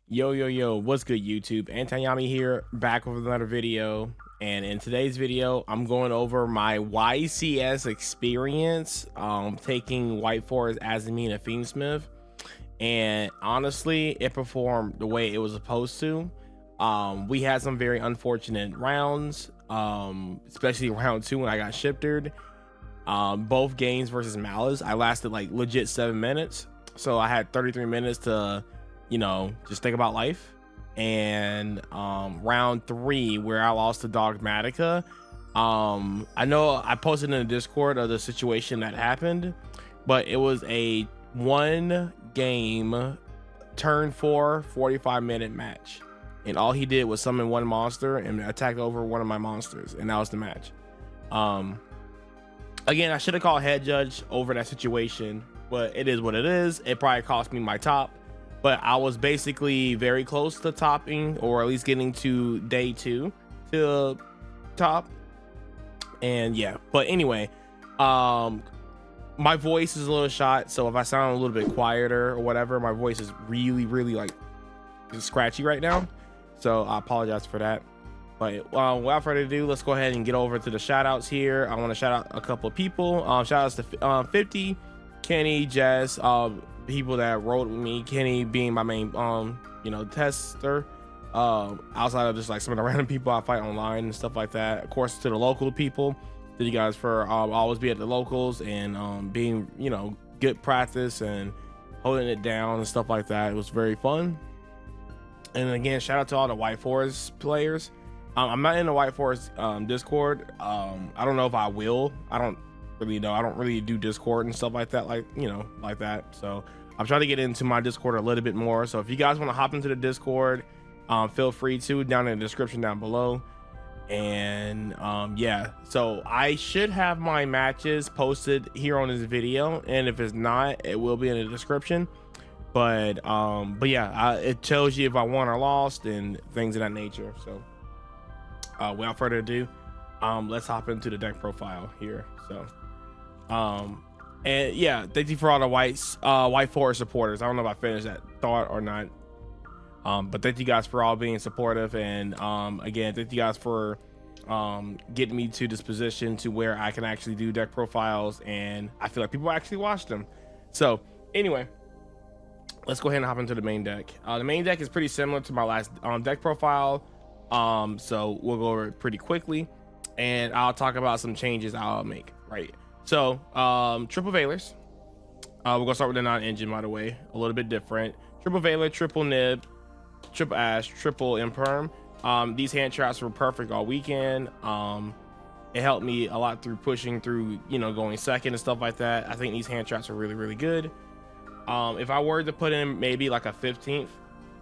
Yo, what's good, YouTube? Antayami here, back with another video. And in today's video, I'm going over my YCS experience taking White Forest Azamina Fiendsmith. And honestly, it performed the way it was supposed to. We had some very unfortunate rounds, especially round 2 when I got shifted. Both games versus Maliss, I lasted like legit 7 minutes. So I had 33 minutes to just think about life. And round 3 where I lost to Dogmatika, I know I posted in the Discord of the situation that happened, but it was a 1 game turn 4 45-minute match, and all he did was summon 1 monster and attack over one of my monsters, and that was the match. Again, I should have called head judge over that situation, but it is what it is. It probably cost me my top, but I was basically very close to topping, or at least getting to day 2 to top. And yeah, but anyway, my voice is a little shot, so if I sound a little bit quieter or whatever, my voice is really like scratchy right now, so I apologize for that. But without further ado, let's go ahead and get over to the shout outs here. I want to shout out a couple of people. Shout outs to 50, Kenny, Jess, people that rode with me, Kenny being my main tester, outside of just like some of the random people I fight online and stuff like that. Of course, to the local people, to you guys for always be at the locals and being good practice and holding it down and stuff like that. It was very fun. And again, shout out to all the White Forest players. I'm not in the White Forest Discord. I don't know if I will. I don't really know. I don't really do Discord and stuff like that, like that. So I'm trying to get into my Discord a little bit more. So if you guys want to hop into the Discord, feel free to, down in the description down below. And yeah, so I should have my matches posted here on this video, and if it's not, it will be in the description. But yeah, it tells you if I won or lost and things of that nature. So without further ado, let's hop into the deck profile here. So and yeah, thank you for all the White Forest supporters. I don't know if I finished that thought or not, but thank you guys for all being supportive. And again, thank you guys for getting me to this position to where I can actually do deck profiles, and I feel like people actually watch them. So anyway, let's go ahead and hop into the main deck. The main deck is pretty similar to my last deck profile, so we'll go over it pretty quickly, and I'll talk about some changes I'll make. Right, so triple Veilers. We're gonna start with the non-engine, by the way, a little bit different. Triple Veiler, triple Nib, triple Ash, triple Imperm. These hand traps were perfect all weekend. It helped me a lot through pushing through, going second and stuff like that. I think these hand traps are really good. If I were to put in maybe like a 15th,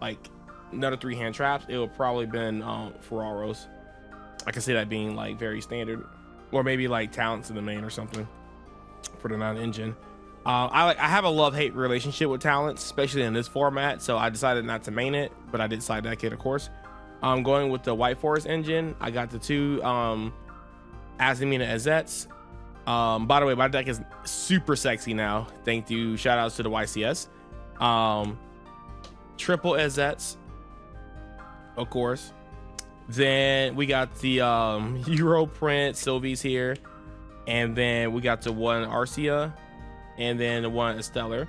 like another 3 hand traps, it would probably been Ferraros. I can see that being like very standard, or maybe like talents in the main or something for the non-engine. I have a love-hate relationship with talents, especially in this format, so I decided not to main it, but I did side deck it, of course. I'm going with the White Forest engine. I got the 2 Azamina Azets. By the way, my deck is super sexy now. Thank you. Shout outs to the YCS. Triple Azets, of course. Then we got the Euro print Sylvie's here, and then we got the 1 Arcia, and then the 1 Stellar.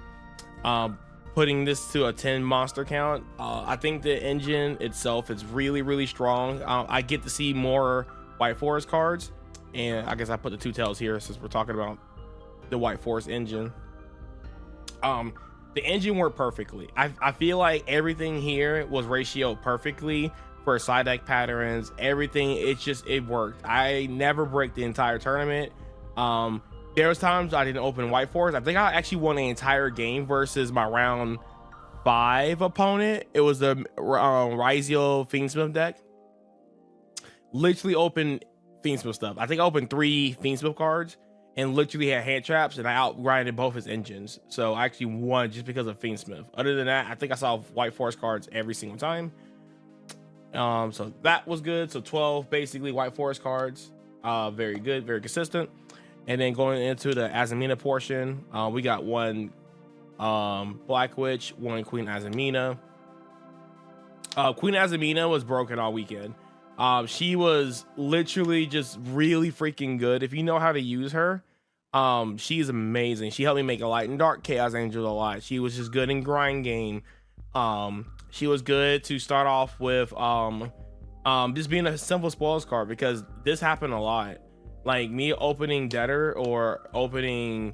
Putting this to a 10 monster count. I think the engine itself is really strong. I get to see more White Forest cards, and I guess I put the 2 tails here since we're talking about the White Forest engine. The engine worked perfectly. I feel like everything here was ratioed perfectly for side deck patterns, everything. It worked. I never break the entire tournament. There was times I didn't open White Forest. I think I actually won the entire game versus my round 5 opponent. It was the Ryzeal Fiendsmith deck. Literally opened Fiendsmith stuff. I think I opened 3 Fiendsmith cards and literally had hand traps, and I outgrinded both his engines. So I actually won just because of Fiendsmith. Other than that, I think I saw White Forest cards every single time. So that was good. So 12 basically White Forest cards. Very good, very consistent. And then going into the Azamina portion, we got 1 Black Witch, 1 Queen Azamina, Queen Azamina was broken all weekend. She was literally just really freaking good. If you know how to use her, she's amazing. She helped me make a light and dark chaos angel a lot. She was just good in grind game. She was good to start off with just being a simple spoils card, because this happened a lot. Like me opening Deader or opening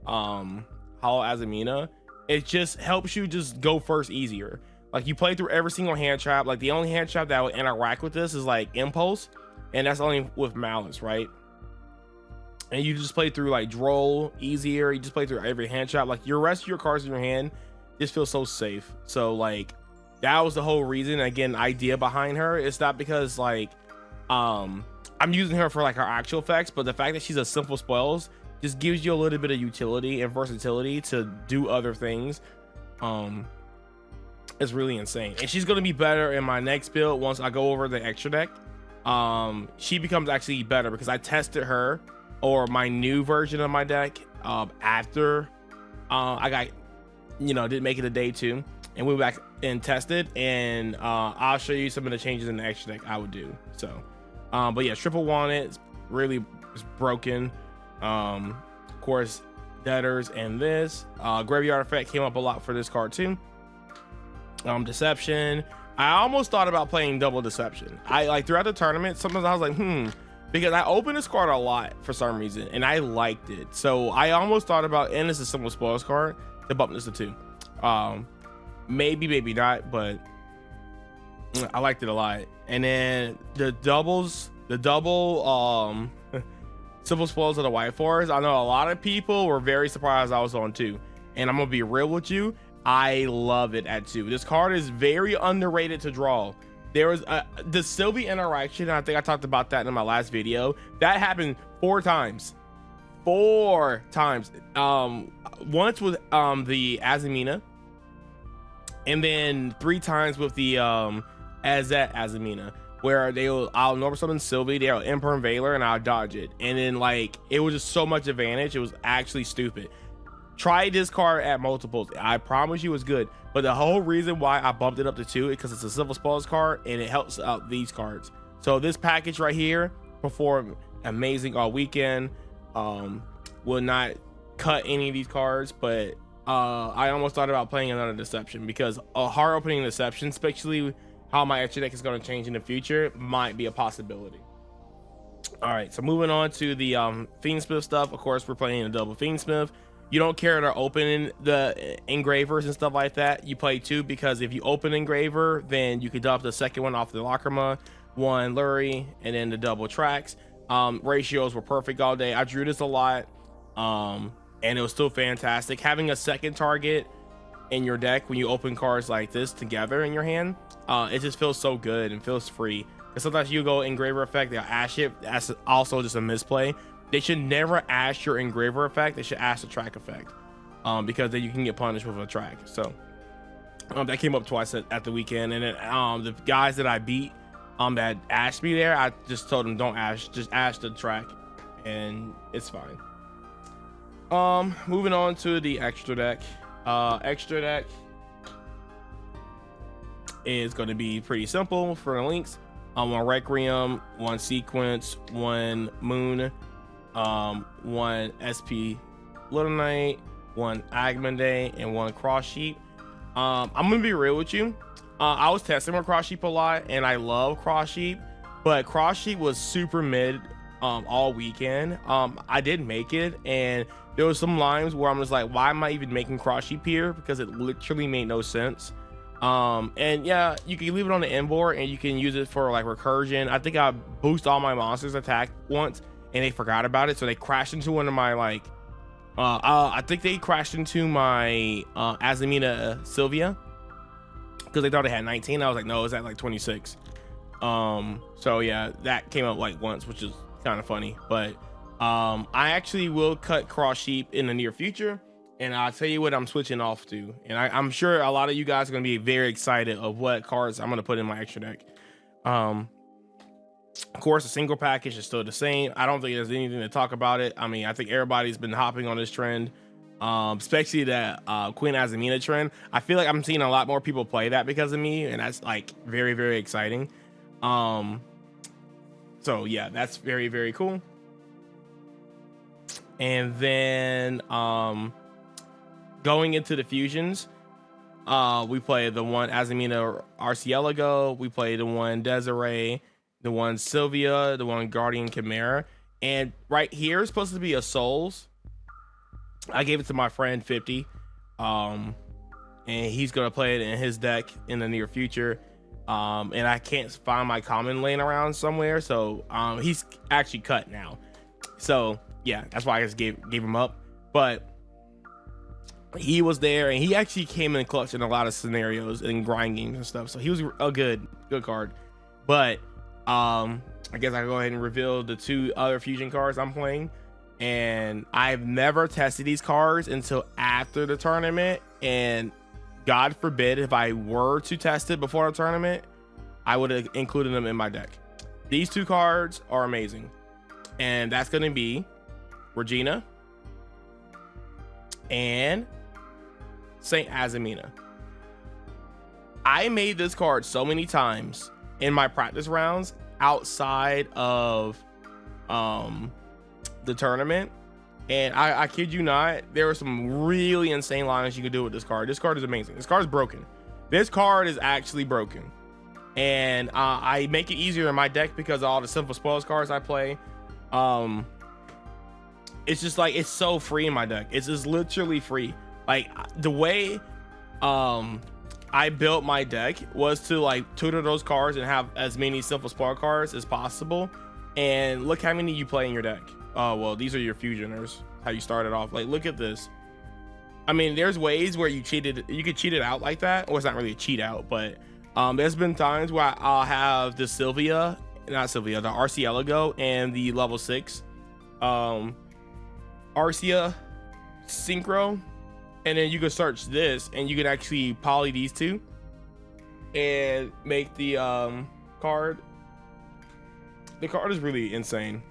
Hollow Azamina, it just helps you just go first easier. Like you play through every single hand trap. Like the only hand trap that would interact with this is like Impulse, and that's only with Maliss, right? And you just play through like Droll easier. You just play through every hand trap. Like your rest of your cards in your hand just feels so safe. So like that was the whole reason, again, idea behind her. It's not because like I'm using her for like her actual effects, but the fact that she's a simple spoils just gives you a little bit of utility and versatility to do other things. It's really insane, and she's going to be better in my next build once I go over the extra deck. She becomes actually better because I tested her, or my new version of my deck, after I got, didn't make it a day 2, and we went back and tested, and I'll show you some of the changes in the extra deck I would do. So but yeah, triple wanted, it's really broken. Of course, Deaders and this graveyard effect came up a lot for this card too. Deception, I almost thought about playing double deception. I like throughout the tournament, sometimes I was like because I opened this card a lot for some reason and I liked it, so I almost thought about, and it's a simple spoils card, to bump this to 2. Maybe not, but I liked it a lot. And then the double simple spoils of the White Forest, I know a lot of people were very surprised I was on 2, and I'm gonna be real with you, I love it at 2. This card is very underrated to draw. There was the Sylvie interaction, I think I talked about that in my last video, that happened 4 times. 4 times. Once with the Azamina, and then 3 times with the Azamina, where I'll normal summon Sylvie, they'll Imperm Veiler, and I'll dodge it, and then like it was just so much advantage, it was actually stupid. Try this card at multiples, I promise you it's good, but the whole reason why I bumped it up to 2 is because it's a simple spoils card and it helps out these cards. So this package right here performed amazing all weekend. Will not cut any of these cards, but I almost thought about playing another deception, because a hard opening deception, especially how my extra deck is going to change in the future, might be a possibility. All right, so moving on to the Fiendsmith stuff. Of course, we're playing a double Fiendsmith. You don't care to open the engravers and stuff like that. You play 2, because if you open engraver, then you can dump the second one off the Lacrima, 1 Lurie, and then the double tracks. Ratios were perfect all day. I drew this a lot, and it was still fantastic. Having a second target in your deck when you open cards like this together in your hand, it just feels so good and feels free. Because sometimes you go engraver effect, they'll ash it. That's also just a misplay. They should never ash your engraver effect. They should ash the track effect, because then you can get punished with a track. So that came up twice at the weekend, and then the guys that I beat that ashed me there, I just told them don't ash, just ash the track, and it's fine. Moving on to the extra deck. Extra deck is going to be pretty simple for the links. 1 Requiem, 1 Sequence, 1 Moon, 1 SP Little Knight, 1 Agmande, and 1 Cross Sheep. I'm gonna be real with you. I was testing with Cross Sheep a lot, and I love Cross Sheep, but Cross Sheep was super mid all weekend. I did make it, and there was some lines where I'm just like, why am I even making Cross Sheep here? Because it literally made no sense. And yeah, you can leave it on the end board and you can use it for like recursion. I think I boost all my monsters attack once and they forgot about it, so they crashed into one of my like I think they crashed into my Azamina Sylvia because they thought it had 19. I was like, no, it's at like 26. So yeah, that came up like once, which is kind of funny. But I actually will cut Cross Sheep in the near future, and I'll tell you what I'm switching off to. And I'm sure a lot of you guys are going to be very excited of what cards I'm going to put in my extra deck. Of course, the single package is still the same. I don't think there's anything to talk about it. I mean, I think everybody's been hopping on this trend. especially the Queen Azamina trend. I feel like I'm seeing a lot more people play that because of me, and that's like very, very exciting. So yeah, that's very, very cool. And then going into the fusions, we play the one Azamina Arcielago, we play the one Desiree, the one Sylvia, the one Guardian Chimera, and right here is supposed to be a Souls. I gave it to my friend 50, and he's gonna play it in his deck in the near future. And I can't find my common laying around somewhere, so he's actually cut now. So yeah, that's why I just gave him up. But he was there, and he actually came in clutch in a lot of scenarios and grind games and stuff. So he was a good card. But I guess I go ahead and reveal the 2 other fusion cards I'm playing. And I've never tested these cards until after the tournament, and God forbid if I were to test it before the tournament, I would have included them in my deck. These 2 cards are amazing, and that's going to be Regina and Saint Azamina. I made this card so many times in my practice rounds outside of the tournament, and I kid you not, there were some really insane lines you could do with this card. This card is amazing. This card is broken. This card is actually broken, and I make it easier in my deck because of all the simple spoils cards I play. It's just like, it's so free in my deck. It's just literally free. Like the way I built my deck was to like tutor those cards and have as many simple spoil cards as possible. And look how many you play in your deck. Oh, well, these are your fusioners, how you started off. Like, look at this. I mean, there's ways where you could cheat it out like that. Well, it's not really a cheat out, but there's been times where I'll have the the Arcielago and the level 6 Arcia synchro, and then you can search this and you can actually poly these 2 and make the card. The card is really insane.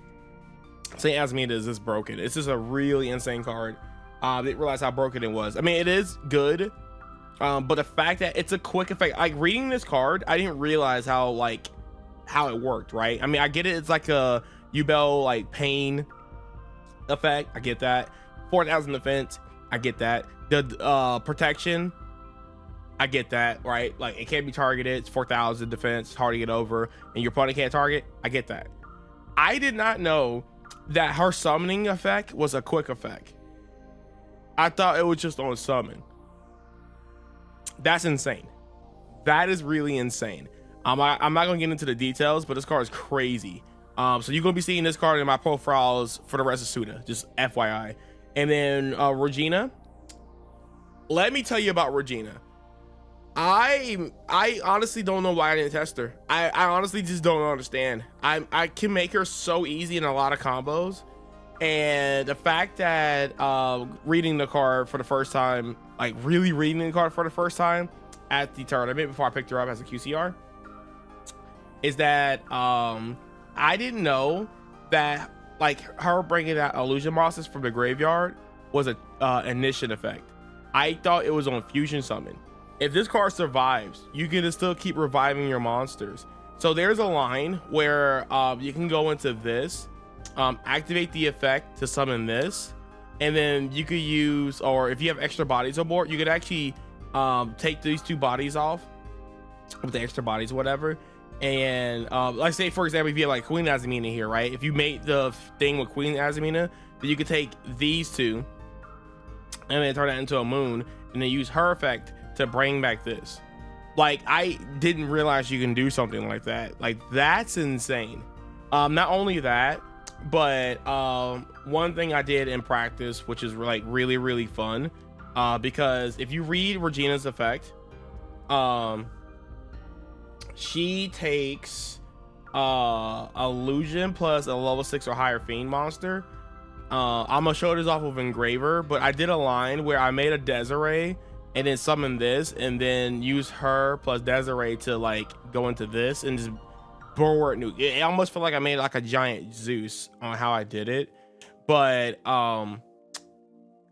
Saint Azamina is just broken. It's just a really insane card. I didn't realize how broken it was. I mean, it is good, but the fact that it's a quick effect, like reading this card, I didn't realize how it worked, right? I mean, I get it. It's like a Yubel like pain effect. I get that. 4,000 defense. I get that. The protection. I get that, right? Like, it can't be targeted. It's 4,000 defense. It's hard to get over, and your opponent can't target. I get that. I did not know that her summoning effect was a quick effect. I thought it was just on summon. That's insane. That is really insane. I'm not gonna get into the details, but this card is crazy. So you're gonna be seeing this card in my profiles for the rest of Suda, just FYI. And then Regina. Let me tell you about Regina. I honestly don't know why I didn't test her. I honestly just don't understand. I can make her so easy in a lot of combos, and the fact that reading the card for the first time, like really reading the card for the first time at the tournament before I picked her up as a QCR, is that I didn't know that like her bringing out illusion monsters from the graveyard was a initiate effect. I thought it was on fusion summon. If this card survives, you can still keep reviving your monsters. So there's a line where you can go into this, activate the effect to summon this, and then you could use, or if you have extra bodies on board, you could actually take these 2 bodies off with the extra bodies, whatever. And like say for example, if you have like Queen Azamina here, right? If you made the thing with Queen Azamina, then you could take these 2 and then turn that into a moon, and then use her effect to bring back this. Like, I didn't realize you can do something like that. Like, that's insane. Not only that, but one thing I did in practice, which is like really fun, because if you read Regina's effect, she takes illusion plus a level 6 or higher fiend monster. I'm gonna show this off with Engraver, but I did a line where I made a Desiree and then summon this, and then use her plus Desiree to like go into this and just bulwark nuke. It almost felt like I made like a giant Zeus on how I did it, but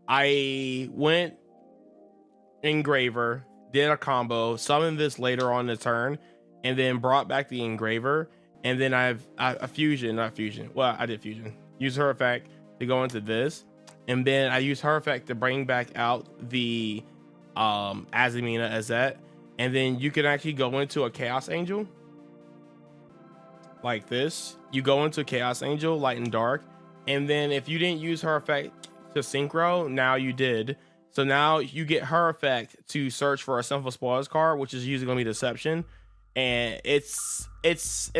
I went engraver, did a combo, summoned this later on the turn, and then brought back the engraver. And then I did fusion. Use her effect to go into this, and then I use her effect to bring back out the Azamina as that. And then you can actually go into a Chaos Angel like this. You go into Chaos Angel, light and dark, and then if you didn't use her effect to synchro, now you did. So now you get her effect to search for a Sinful Spoils card, which is usually gonna be Deception, and it's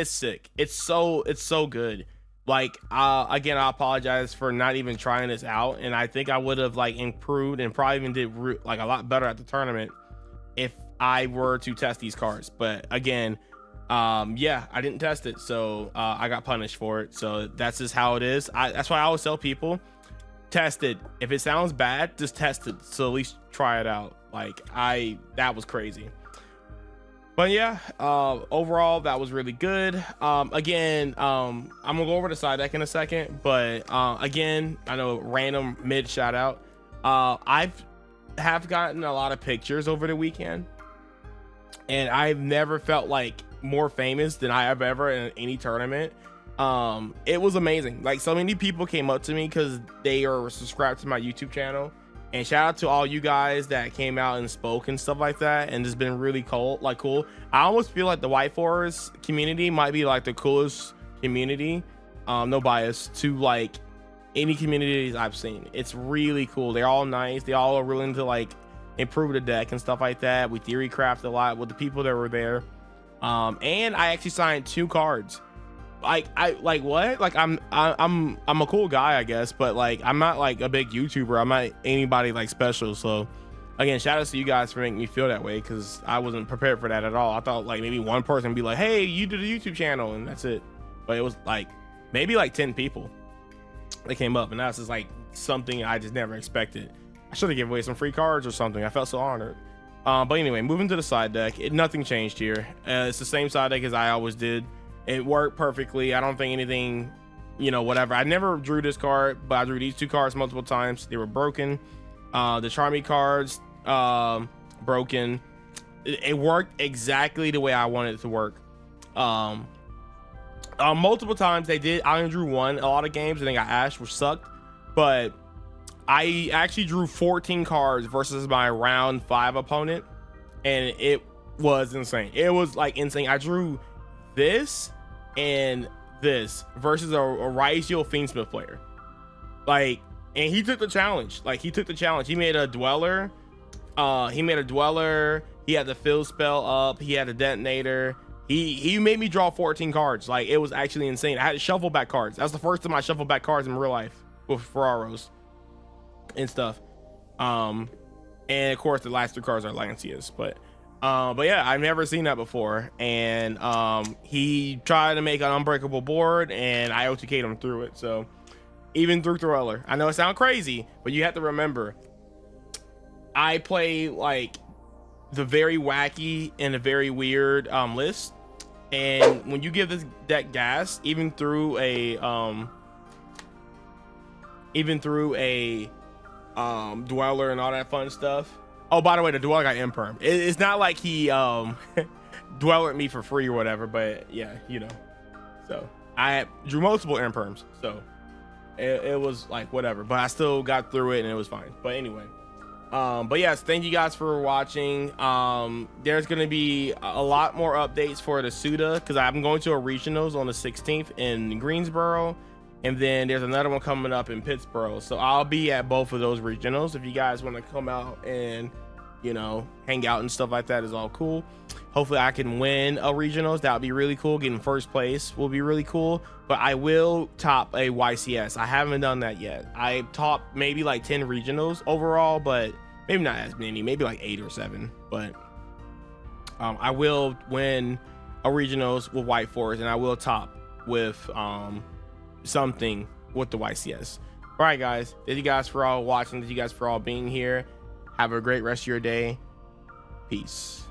sick. It's so good. Like again, I apologize for not even trying this out, and I think I would have like improved and probably even did like a lot better at the tournament if I were to test these cards. But again, yeah, I didn't test it, so I got punished for it. So that's just how it is. That's why I always tell people, test it. If it sounds bad, just test it, so at least try it out. Like that was crazy. But yeah, overall that was really good. Again, I'm gonna go over the side deck in a second, but again, I know random mid shout out. Have gotten a lot of pictures over the weekend, and I've never felt like more famous than I have ever in any tournament. It was amazing. Like, so many people came up to me because they are subscribed to my YouTube channel, and shout out to all you guys that came out and spoke and stuff like that, and it's been really cool. I almost feel like the White Forest community might be like the coolest community, no bias, to like any communities I've seen. It's really cool. They're all nice. They all are willing to like improve the deck and stuff like that. We theory craft a lot with the people that were there, and I actually signed 2 cards. Like I'm a cool guy, I guess, but like I'm not like a big YouTuber. I'm not anybody like special. So again, shout out to you guys for making me feel that way, because I wasn't prepared for that at all. I thought like maybe one person would be like, hey, you did a YouTube channel, and that's it. But it was like maybe like 10 people that came up, and that's just like something I just never expected. I should have given away some free cards or something. I felt so honored. But anyway, moving to the side deck, nothing changed here. It's the same side deck as I always did. It worked perfectly. I don't think anything, whatever. I never drew this card, but I drew these 2 cards multiple times. They were broken. The Charmy cards, broken. It worked exactly the way I wanted it to work. Multiple times they did. I only drew 1 a lot of games, and they got Ash, which sucked. But I actually drew 14 cards versus my round 5 opponent, and it was insane. It was like insane. I drew this and this versus a Ryzeal Fiendsmith player, like, and he took the challenge. He made a dweller. He had the fill spell up. He had a detonator. He made me draw 14 cards. Like, it was actually insane. I had to shuffle back cards. That's the first time I shuffled back cards in real life with Ferraros and stuff. And of course the last 3 cards are Lancias, but yeah, I've never seen that before. And he tried to make an unbreakable board, and I OTK'd him through it. So even through Thriller, I know it sounds crazy, but you have to remember, I play like the very wacky and a very weird list, and when you give this deck gas, even through a dweller and all that fun stuff. Oh, by the way, the dweller got imperm. It's not like he dwellered me for free or whatever, but yeah, so I drew multiple imperms, so it was like whatever, but I still got through it and it was fine. But anyway, but yes, thank you guys for watching. There's gonna be a lot more updates for the Suda, because I'm going to a regionals on the 16th in Greensboro, and then there's another one coming up in Pittsburgh. So I'll be at both of those regionals. If you guys want to come out and hang out and stuff like that, is all cool. Hopefully I can win a regionals. That would be really cool. Getting first place will be really cool. But I will top a YCS. I haven't done that yet. I topped maybe like 10 regionals overall, but maybe not as many, maybe like 8 or 7. But I will win a regionals with White Forest, and I will top with something with the YCS. All right, guys, thank you guys for all watching. Thank you guys for all being here. Have a great rest of your day. Peace.